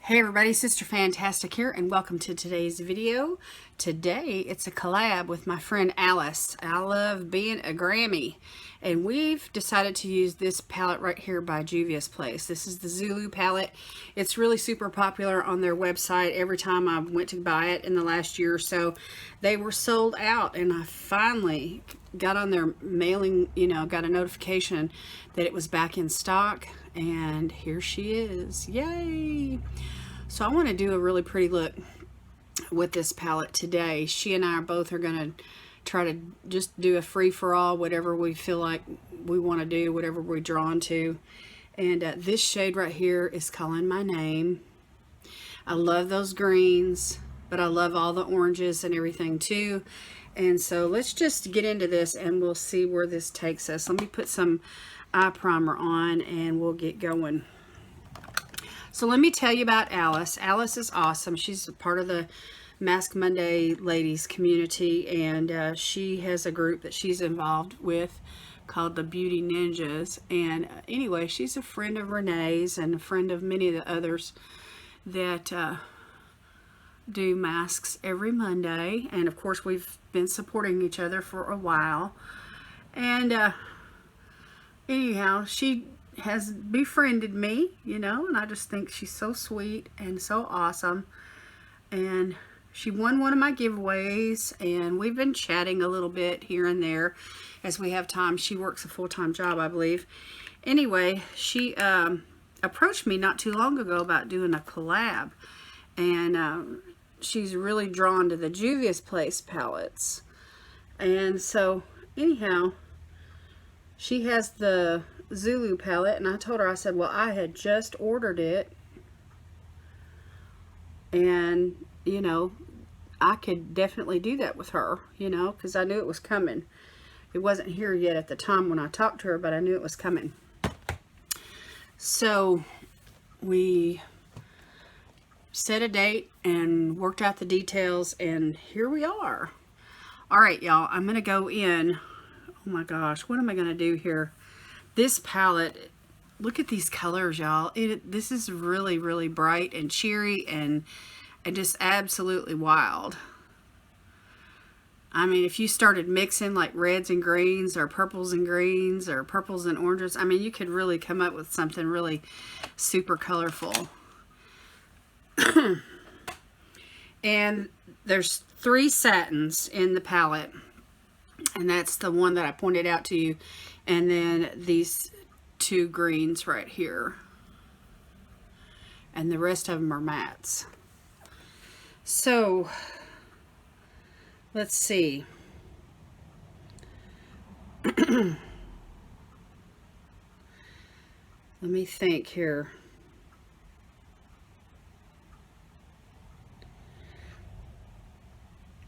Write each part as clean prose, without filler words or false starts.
Hey everybody, Sister Fantastic here, and welcome to today's video. Today, it's a collab with my friend Alice. I love being a Grammy, and we've decided to use this palette right here by Juviasplace. This is the Zulu palette. It's really super popular on their website. Every time I went to buy it in the last year or so, they were sold out, and I finally got on their mailing, got a notification that it was back in stock, and here she is. Yay! So I want to do a really pretty look with this palette today. She and I both are going to try to just do a free-for-all, whatever we feel like we want to do, whatever we're drawn to. And this shade right here is Calling My Name. I love those greens, but I love all the oranges and everything too. And so let's just get into this and we'll see where this takes us. Let me put some eye primer on and we'll get going. So let me tell you about Alice. Alice is awesome. She's a part of the Mask Monday ladies community, and she has a group that she's involved with called the Beauty Ninjas. And anyway, she's a friend of Renee's and a friend of many of the others that do masks every Monday. And of course, we've been supporting each other for a while. And anyhow, she has befriended me, and I just think she's so sweet and so awesome. And she won one of my giveaways, and we've been chatting a little bit here and there as we have time. She works a full-time job, I believe. Anyway, she approached me not too long ago about doing a collab, and she's really drawn to the Juviasplace palettes. And so anyhow, she has the Zulu palette, and I told her, I said, well, I had just ordered it, and I could definitely do that with her, because I knew it was coming. It wasn't here yet at the time when I talked to her, but I knew it was coming. So we set a date and worked out the details, and here we are. All right, y'all, I'm gonna go in. Oh my gosh, what am I gonna do here? This palette, look at these colors, y'all. This is really, really bright and cheery and just absolutely wild. I mean, if you started mixing like reds and greens or purples and greens or purples and oranges, I mean, you could really come up with something really super colorful. And there's 3 satins in the palette. And that's the one that I pointed out to you. And then these 2 greens right here. And the rest of them are mattes. So, let's see. Let me think here.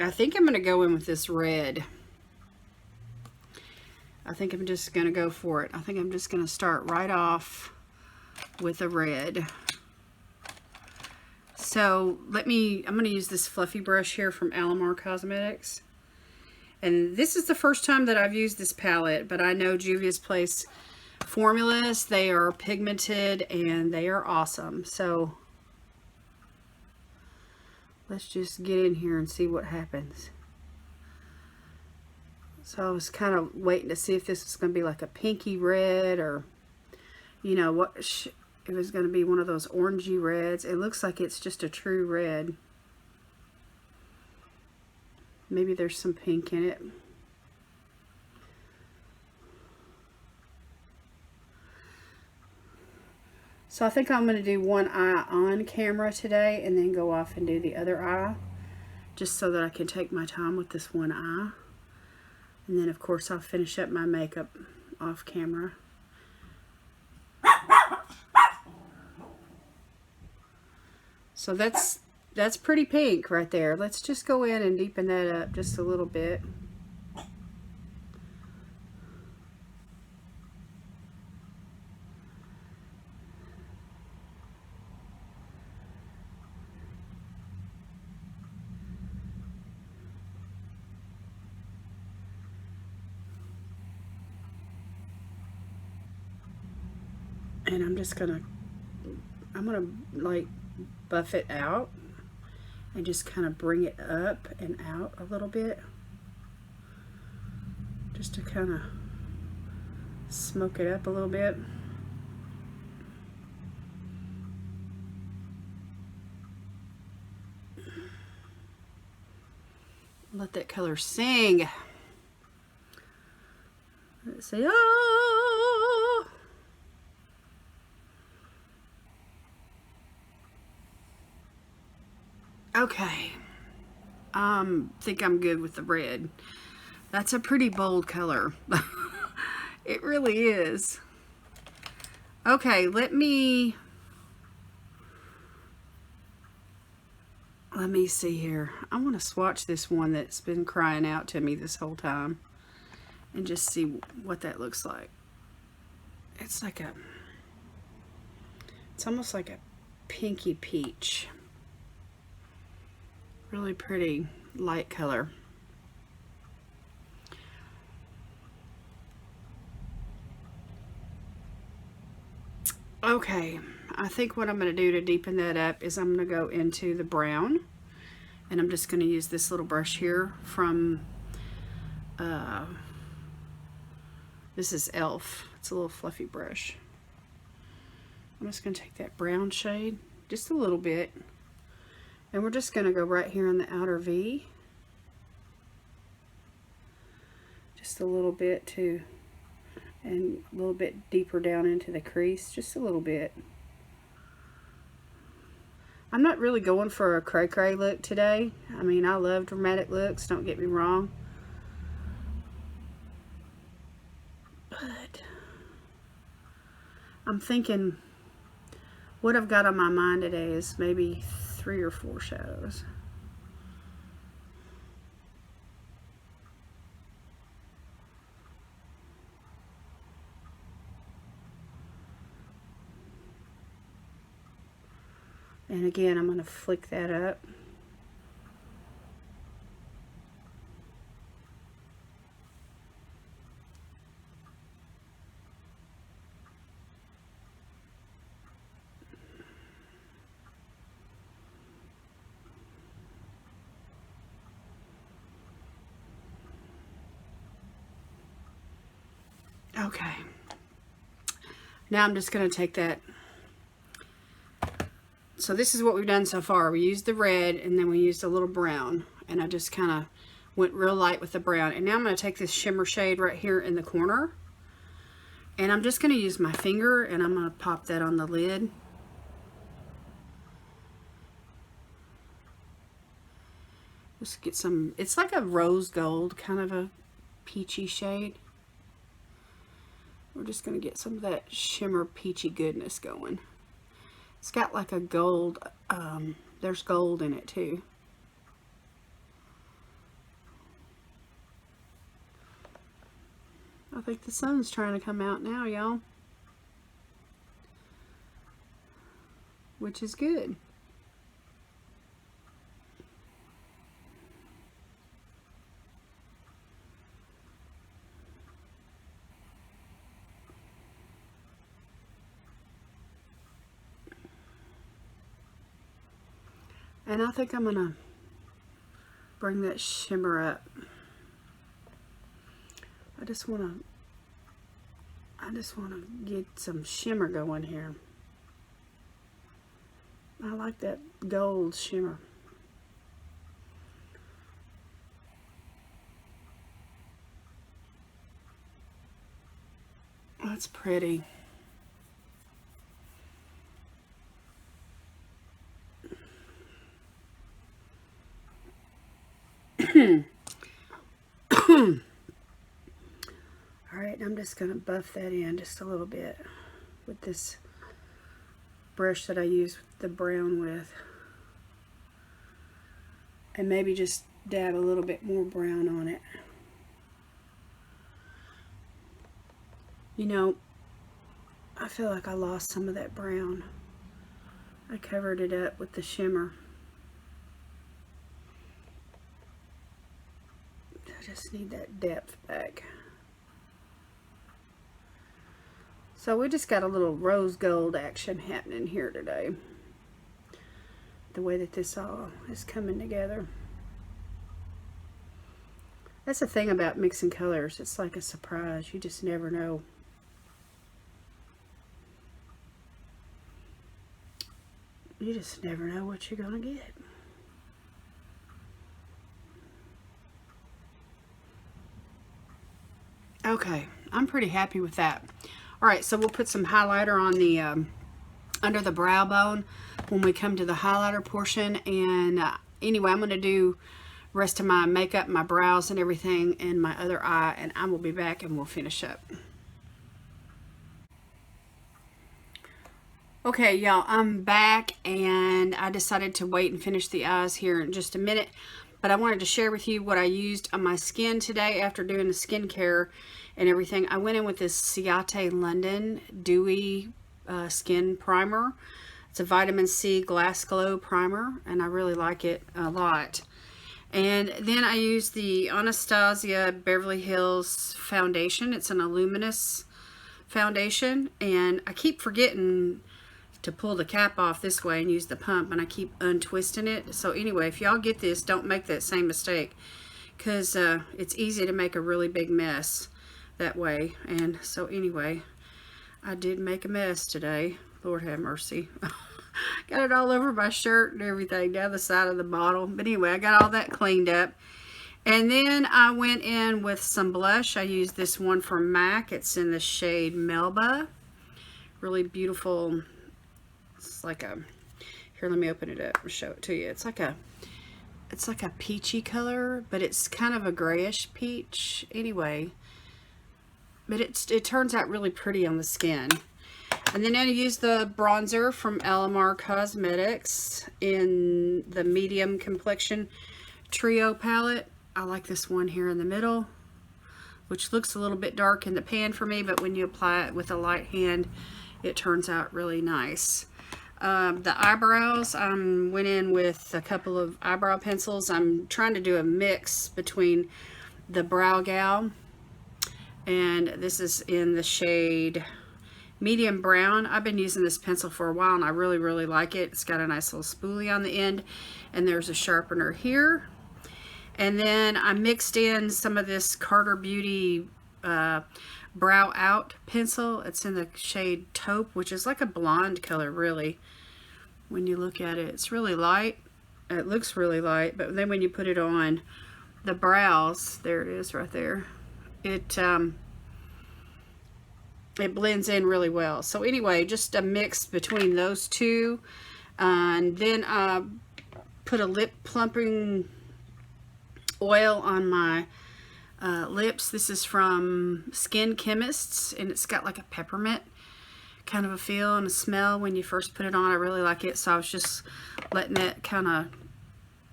I think I'm going to go in with this red. I think I'm just going to go for it. I think I'm just going to start right off with a red. So I'm going to use this fluffy brush here from Alamar Cosmetics. And this is the first time that I've used this palette, but I know Juviasplace formulas, they are pigmented and they are awesome. So let's just get in here and see what happens. So I was kind of waiting to see if this was going to be like a pinky red or, what it was going to be, one of those orangey reds. It looks like it's just a true red. Maybe there's some pink in it. So I think I'm going to do one eye on camera today and then go off and do the other eye, just so that I can take my time with this one eye. And then, of course, I'll finish up my makeup off camera. So that's pretty pink right there. Let's just go in and deepen that up just a little bit. And I'm gonna like buff it out and just kind of bring it up and out a little bit, just to kind of smoke it up a little bit. Let that color sing. Let's say, oh. Okay. Think I'm good with the red. That's a pretty bold color. It really is. Okay, let me see here. I want to swatch this one that's been crying out to me this whole time and just see what that looks like. It's like a, it's almost like a pinky peach. Really pretty light color. Okay, I think what I'm going to do to deepen that up is I'm going to go into the brown, and I'm just going to use this little brush here from, this is e.l.f. It's a little fluffy brush. I'm just going to take that brown shade, just a little bit, and we're just going to go right here in the outer V. Just a little bit too. And a little bit deeper down into the crease, just a little bit. I'm not really going for a cray-cray look today. I mean, I love dramatic looks, don't get me wrong. But I'm thinking what I've got on my mind today is maybe 3 or 4 shadows. And again, I'm going to flick that up. Okay. Now I'm just going to take that. So this is what we've done so far. We used the red and then we used a little brown, and I just kind of went real light with the brown. And now I'm going to take this shimmer shade right here in the corner, and I'm just going to use my finger and I'm going to pop that on the lid. Just get some, it's like a rose gold, kind of a peachy shade. We're just going to get some of that shimmer peachy goodness going. It's got like a gold, there's gold in it too. I think the sun's trying to come out now, y'all. Which is good. And I think I'm gonna bring that shimmer up. I just wanna get some shimmer going here. I like that gold shimmer. That's pretty. Alright, I'm just going to buff that in just a little bit with this brush that I use the brown with. And maybe just dab a little bit more brown on it. You know, I feel like I lost some of that brown. I covered it up with the shimmer. I just need that depth back. So we just got a little rose gold action happening here today. the way that this all is coming together. That's the thing about mixing colors. It's like a surprise. You just never know. You just never know what you're going to get. Okay, I'm pretty happy with that. All right, so we'll put some highlighter on the under the brow bone when we come to the highlighter portion. And anyway, I'm going to do rest of my makeup, my brows and everything, and my other eye, and I will be back and we'll finish up. Okay, y'all, I'm back, and I decided to wait and finish the eyes here in just a minute, but I wanted to share with you what I used on my skin today after doing the skincare and everything. I went in with this Ciate London Dewy Skin Primer. It's a vitamin C glass glow primer, and I really like it a lot. And then I used the Anastasia Beverly Hills foundation. It's an luminous foundation, and I keep forgetting to pull the cap off this way and use the pump, and I keep untwisting it. So anyway, if y'all get this, don't make that same mistake, because it's easy to make a really big mess that way. And so anyway, I did make a mess today. Lord have mercy. Got it all over my shirt and everything, down the side of the bottle. But anyway, I got all that cleaned up. And then I went in with some blush. I used this one from MAC. It's in the shade Melba. Really beautiful. It's like a, here, let me open it up and show it to you. It's like a peachy color, but it's kind of a grayish peach anyway. But it turns out really pretty on the skin. And then I used the bronzer from LMR Cosmetics in the medium complexion trio palette. I like this one here in the middle, which looks a little bit dark in the pan for me, but when you apply it with a light hand, it turns out really nice. The eyebrows, I went in with a couple of eyebrow pencils. I'm trying to do a mix between the Brow Gal, and this is in the shade medium brown. I've been using this pencil for a while, and I really like it. It's got a nice little spoolie on the end, and there's a sharpener here. And then I mixed in some of this Carter Beauty Brow Out pencil. It's in the shade Taupe, which is like a blonde color, really. When you look at it, it's really light. It looks really light, but then when you put it on the brows, there it is right there, it blends in really well. So anyway, just a mix between those two. And then I put a lip plumping oil on my lips. This is from Skin Chemists, and it's got like a peppermint kind of a feel and a smell when you first put it on. I really like it, so I was just letting it kind of,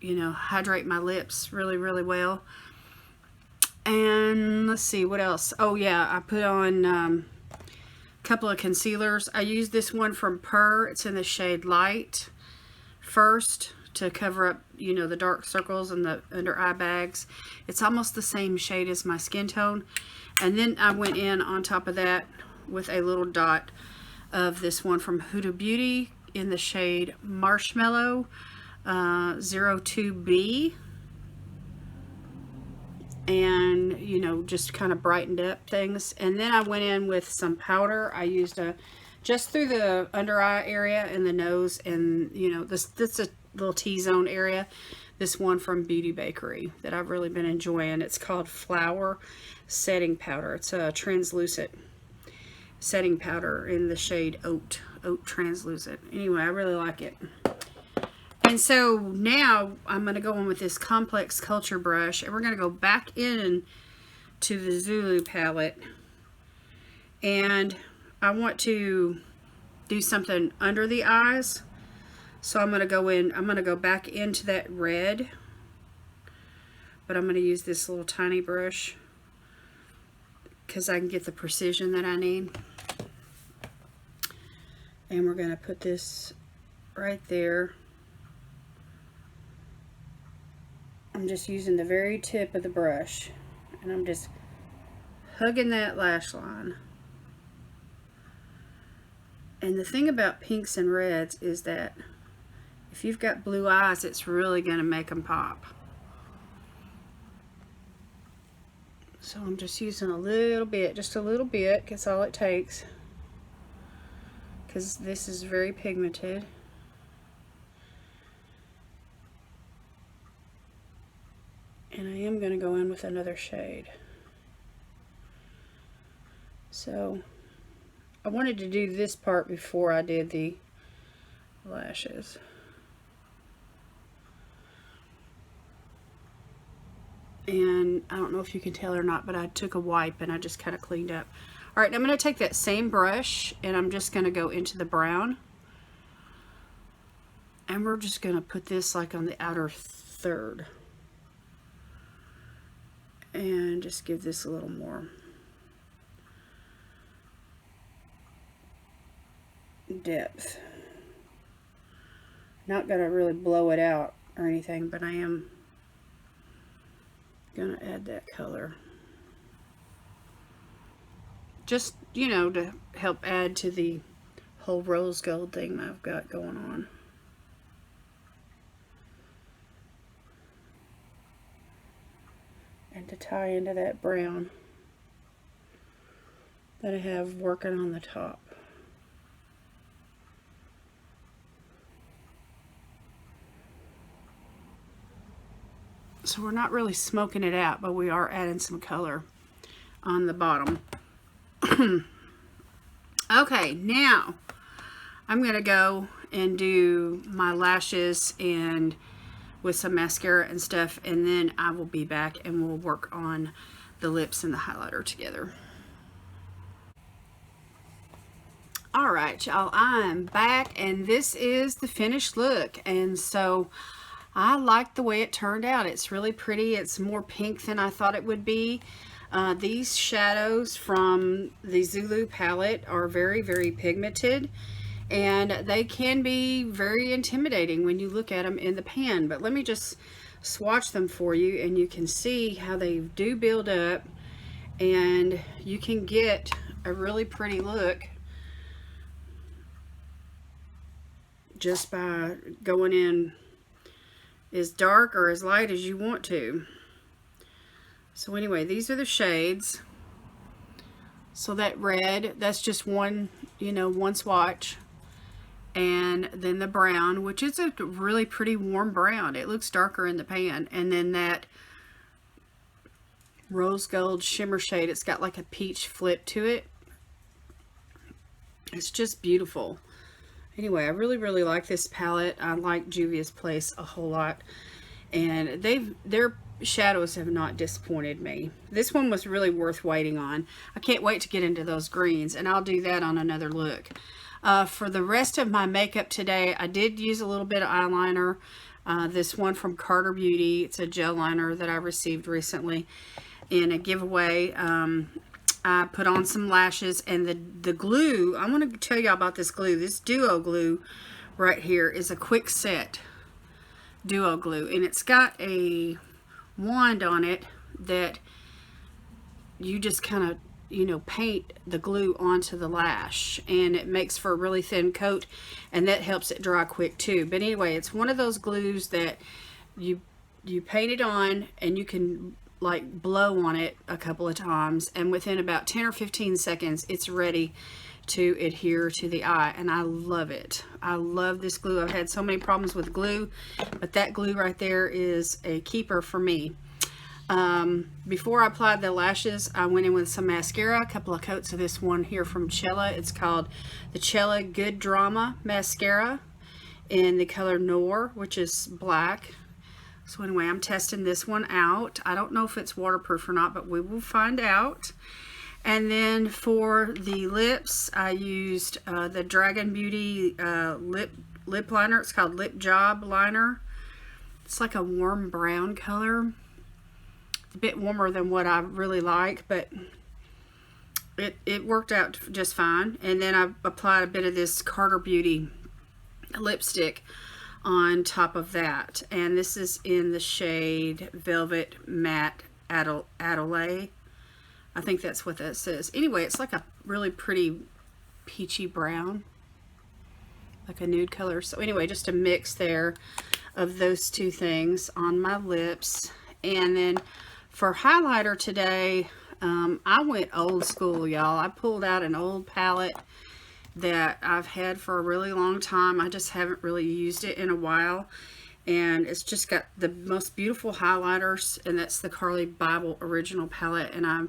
you know, hydrate my lips really well. And let's see what else. Oh yeah, I put on couple of concealers. I used this one from Purr. It's in the shade Light first to cover up, you know, the dark circles and the under eye bags. It's almost the same shade as my skin tone. And then I went in on top of that with a little dot of this one from Huda Beauty in the shade Marshmallow 02B. And, you know, just kind of brightened up things. And then I went in with some powder. I used just through the under eye area and the nose, and, you know, this a little T-zone area. This one from Beauty Bakery that I've really been enjoying. It's called Flower Setting Powder. It's a translucent setting powder in the shade Oat Translucent. Anyway, I really like it. And so now I'm going to go in with this Complex Culture brush, and we're going to go back in to the Zulu palette. And I want to do something under the eyes. So I'm going to go in, I'm going to go back into that red. But I'm going to use this little tiny brush because I can get the precision that I need. And we're going to put this right there. I'm just using the very tip of the brush, and I'm just hugging that lash line. And the thing about pinks and reds is that If you've got blue eyes, it's really going to make them pop. So I'm just using a little bit, just a little bit, that's all it takes, because this is very pigmented. And I am going to go in with another shade. So I wanted to do this part before I did the lashes. And I don't know if you can tell or not, but I took a wipe and I just kind of cleaned up. All right, I'm going to take that same brush and I'm just going to go into the brown. And we're just going to put this like on the outer third. And just give this a little more depth. Not going to really blow it out or anything, but I am going to add that color. Just, you know, to help add to the whole rose gold thing I've got going on. And to tie into that brown that I have working on the top. So we're not really smoking it out, but we are adding some color on the bottom. Okay, now I'm going to go and do my lashes and with some mascara and stuff, and then I will be back and we'll work on the lips and the highlighter together. Alright, y'all, I'm back and this is the finished look, and so I like the way it turned out. It's really pretty. It's more pink than I thought it would be. These shadows from the Zulu palette are very, very pigmented, and they can be very intimidating when you look at them in the pan. But let me just swatch them for you and you can see how they do build up, and you can get a really pretty look just by going in as dark or as light as you want to. So anyway, these are the shades. So that red, that's just one, you know, one swatch. And then the brown, which is a really pretty warm brown. It looks darker in the pan. And then that rose gold shimmer shade, it's got like a peach flip to it. It's just beautiful. Anyway, I really, really like this palette. I like Juviasplace a whole lot. And their shadows have not disappointed me. This one was really worth waiting on. I can't wait to get into those greens, and I'll do that on another look. For the rest of my makeup today, I did use a little bit of eyeliner. This one from Carter Beauty. It's a gel liner that I received recently in a giveaway. I put on some lashes, and the glue, I want to tell you about this glue. This duo glue right here is a quick set duo glue, and it's got a wand on it that you just kind of, you know, paint the glue onto the lash, and it makes for a really thin coat, and that helps it dry quick too. But anyway, it's one of those glues that you paint it on and you can like blow on it a couple of times, and within about 10 or 15 seconds it's ready to adhere to the eye, and I love it. I love this glue. I've had so many problems with glue, but that glue right there is a keeper for me. Before I applied the lashes, I went in with some mascara, a couple of coats of this one here from Chella. It's called the Chella Good Drama Mascara in the color Noir, which is black. So anyway, I'm testing this one out. I don't know if it's waterproof or not, but we will find out. And then for the lips, I used the Dragon Beauty lip liner. It's called Lip Job Liner. It's like a warm brown color. It's a bit warmer than what I really like, but it worked out just fine. And then I applied a bit of this Carter Beauty lipstick on top of that, and this is in the shade Velvet Matte Adelaide. I think that's what that says. Anyway, it's like a really pretty peachy brown. like a nude color. So anyway, just a mix there of those two things on my lips. And then for highlighter today, I went old school, y'all. I pulled out an old palette that I've had for a really long time. I just haven't really used it in a while. And it's just got the most beautiful highlighters, and that's the Carly Bible original palette. And I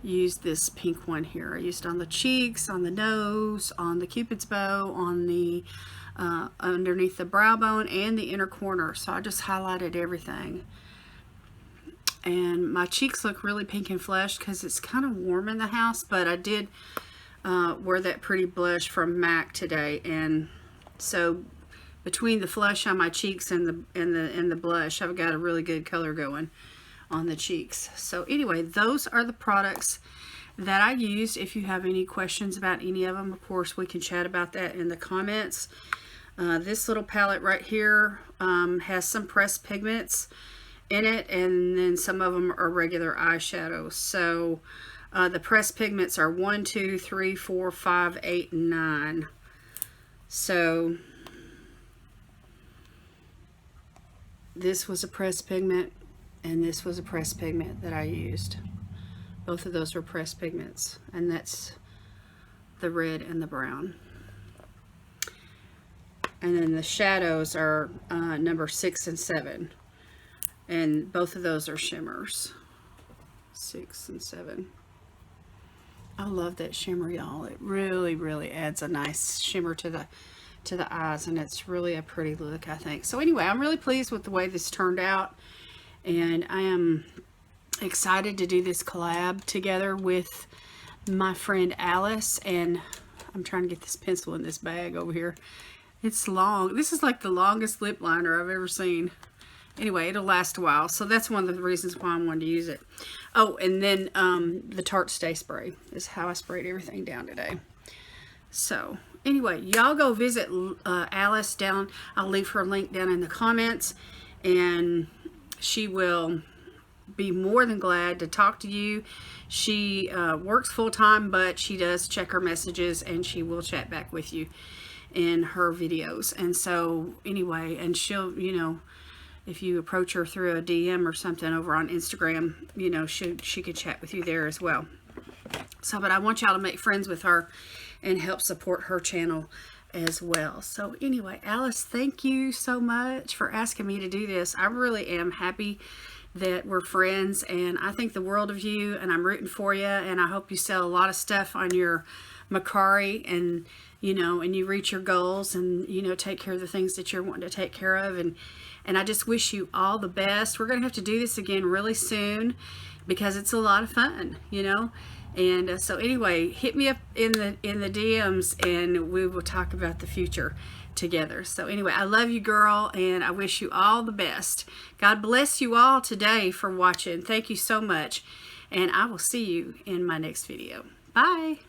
used this pink one here. I used it on the cheeks, on the nose, on the Cupid's bow, on the underneath the brow bone, and the inner corner. So I just highlighted everything. And my cheeks look really pink and flushed because it's kind of warm in the house, but I did wear that pretty blush from MAC today, and so between the flush on my cheeks and the blush, I've got a really good color going on the cheeks. So anyway, those are the products that I used. If you have any questions about any of them, of course, we can chat about that in the comments. This little palette right here has some pressed pigments in it, and then some of them are regular eyeshadows. So the pressed pigments are 1, 2, 3, 4, 5, 8, and 9. So this was a pressed pigment, and this was a pressed pigment that I used. Both of those are pressed pigments, and that's the red and the brown. And then the shadows are number 6 and 7. And both of those are shimmers. 6 and 7. I love that shimmer, y'all. It really, really adds a nice shimmer to the eyes, and it's really a pretty look, I think. So anyway, I'm really pleased with the way this turned out, and I am excited to do this collab together with my friend Alice. And I'm trying to get this pencil in this bag over here. It's long. This is like the longest lip liner I've ever seen. Anyway, it'll last a while, so that's one of the reasons why I wanted to use it. Oh, and then the Tarte Stay Spray is how I sprayed everything down today. So anyway, y'all go visit Alice down. I'll leave her link down in the comments, and she will be more than glad to talk to you. She works full-time, but she does check her messages, and she will chat back with you in her videos. And so anyway, and she'll, you know, if you approach her through a DM or something over on Instagram, you know, she could chat with you there as well. So, but I want y'all to make friends with her and help support her channel as well. So anyway, Alice, thank you so much for asking me to do this. I really am happy that we're friends, and I think the world of you, and I'm rooting for you, and I hope you sell a lot of stuff on your Macari, and you know, and you reach your goals, and you know, take care of the things that you're wanting to take care of, and I just wish you all the best. We're gonna have to do this again really soon because it's a lot of fun, you know. And so anyway, hit me up in the DMs, and we will talk about the future together. So anyway, I love you, girl, and I wish you all the best. God bless you all today for watching. Thank you so much, and I will see you in my next video. Bye.